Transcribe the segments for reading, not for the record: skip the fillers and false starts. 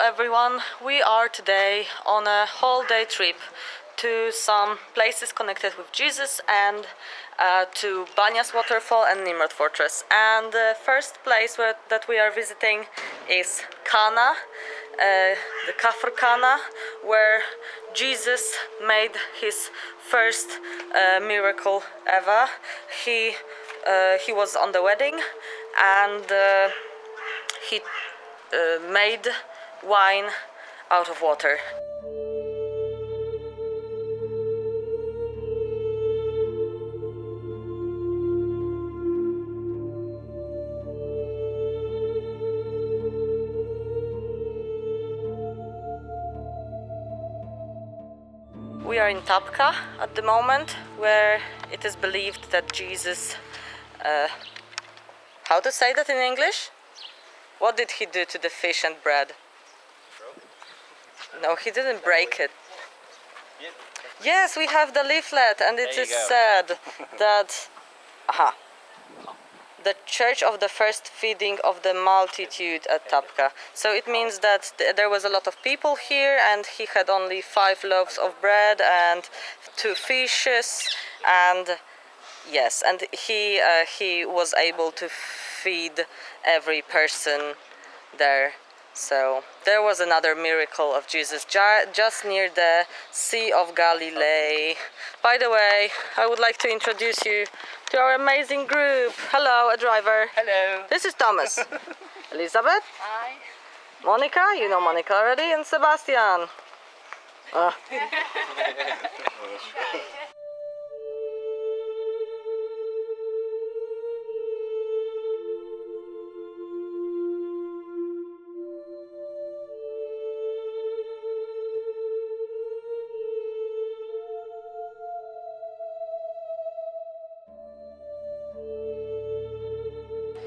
everyone. We are today on a whole day trip to some places connected with Jesus and to Banias Waterfall and Nimrod Fortress. And the first place that we are visiting is Kana, the Kafr Kana, where Jesus made his first miracle ever. He was on the wedding and he made wine out of water. We are in Tabgha at the moment, where it is believed that Jesus, how to say that in English? What did he do to the fish and bread? No, he didn't break it. Yes, we have the leaflet, and it is said that the church of the first feeding of the multitude at Tabgha. So it means that there was a lot of people here, and he had only 5 loaves of bread and 2 fishes, and yes, and he was able to feed every person there. So there was another miracle of Jesus just near the Sea of Galilee. By the way, I would like to introduce you to our amazing group. Hello, a driver. Hello. This is Thomas. Elizabeth. Hi. Monica, you know Monica already, and Sebastian.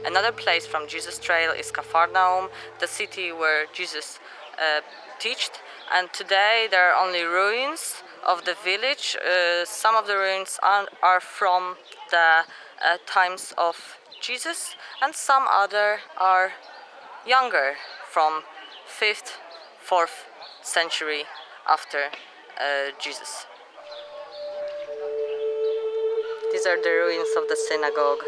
Another place from Jesus Trail is Capernaum, the city where Jesus taught. And today there are only ruins of the village. Some of the ruins are from the times of Jesus, and some other are younger, from 5th, 4th century after Jesus. These are the ruins of the synagogue.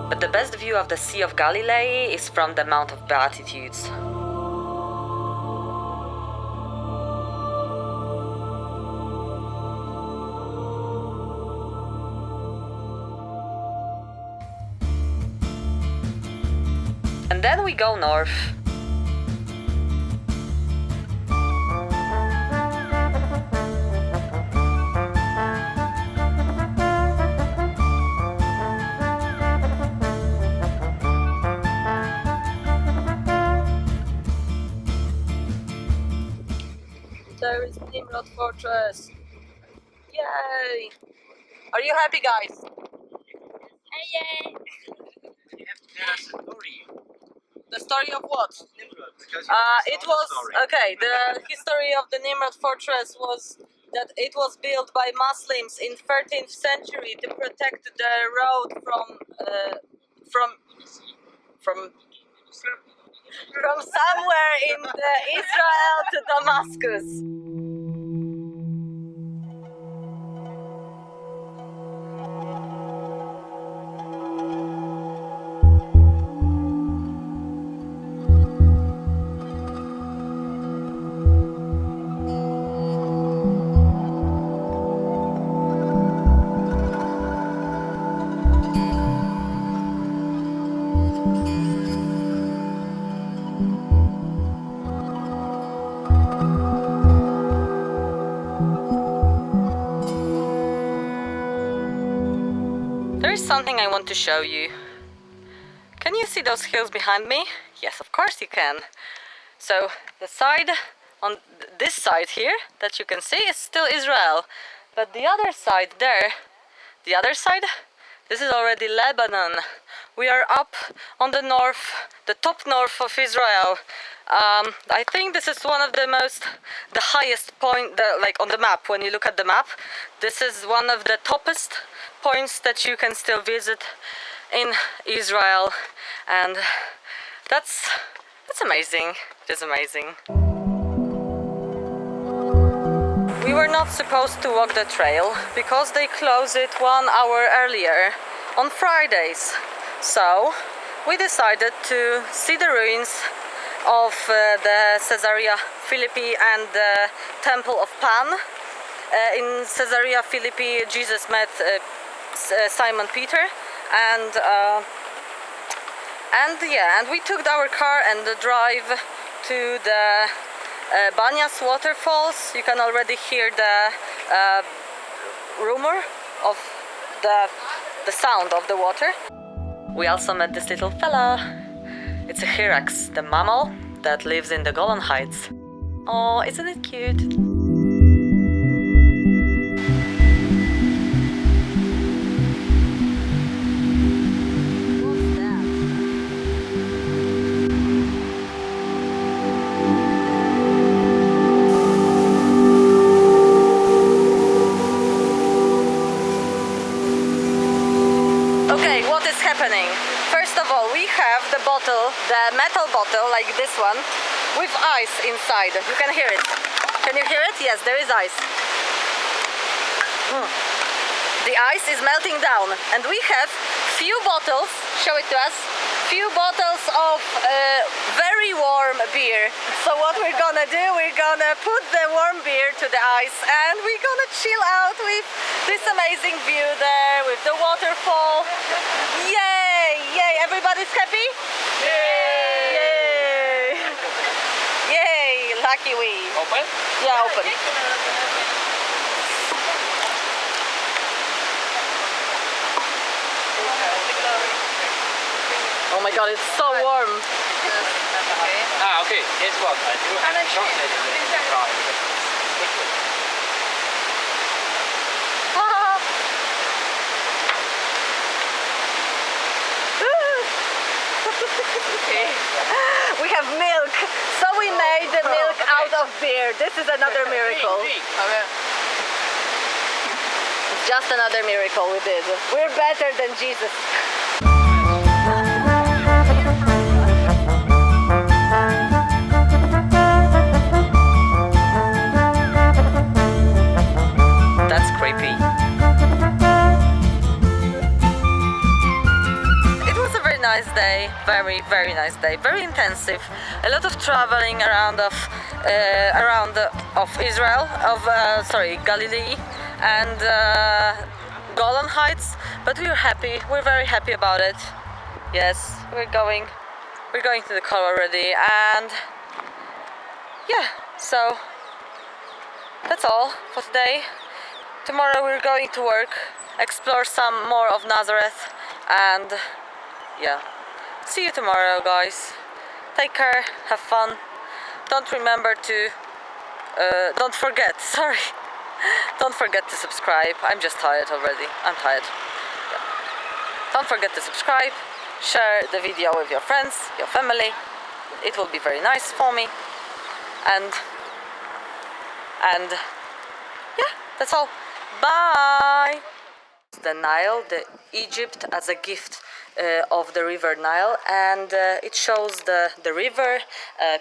But the best view of the Sea of Galilee is from the Mount of Beatitudes. And then we go north. There is Nimrod Fortress. Yay! Are you happy, guys? Hey. You have to tell us a story. The story of what? Nimrod. It was okay. The history of the Nimrod Fortress was that it was built by Muslims in 13th century to protect the road from somewhere in Israel to Damascus. one thing I want to show you. Can you see those hills behind me? Yes, of course you can. So the side, on this side here, that you can see is still Israel. But the other side there, the other side, this is already Lebanon. We are up on the north, the top north of Israel. I think this is one of the highest point, like on the map, when you look at the map. This is one of the toppest points that you can still visit in Israel. And that's amazing. It is amazing. We were not supposed to walk the trail because they close it 1 hour earlier on Fridays. So we decided to see the ruins of the Caesarea Philippi and the Temple of Pan. In Caesarea Philippi, Jesus met Simon Peter, and we took our car and the drive to the Banias Waterfalls. You can already hear the rumor of the sound of the water. We also met this little fella. It's a hyrax, the mammal that lives in the Golan Heights. Oh, isn't it cute? Okay, what is happening? First of all, we have the bottle, the metal bottle, like this one, with ice inside. You can hear it. Can you hear it? Yes, there is ice. The ice is melting down, and we have few bottles, show it to us, few bottles of very warm beer. So what we're gonna do, we're gonna put the warm beer to the ice, and we're gonna chill out with this amazing view there, with the waterfall. Yay! Yay! Everybody's happy? Yay! Yay! Yay! Lucky we. Open? Yeah, open. Oh my god, it's so warm. Okay. It's what? I do have a short We have milk. So we made the milk out of beer. This is another miracle. It's just another miracle we did. We're better than Jesus. That's creepy. It was a very nice day, very nice day, very intensive. A lot of traveling around Israel, Galilee and Golan Heights, but we're happy. We're very happy about it. Yes, we're going to the car already, and yeah, so that's all for today. Tomorrow we're going to work, explore some more of Nazareth, and yeah, see you tomorrow, guys. Take care, have fun. Don't forget to subscribe. I'm just tired already. I'm tired. Yeah. Don't forget to subscribe, share the video with your friends, your family. It will be very nice for me. And yeah, that's all. Bye! The Nile, the Egypt as a gift of the river Nile, and it shows the river,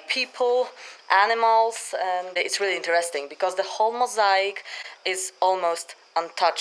people, animals, and it's really interesting because the whole mosaic is almost untouched.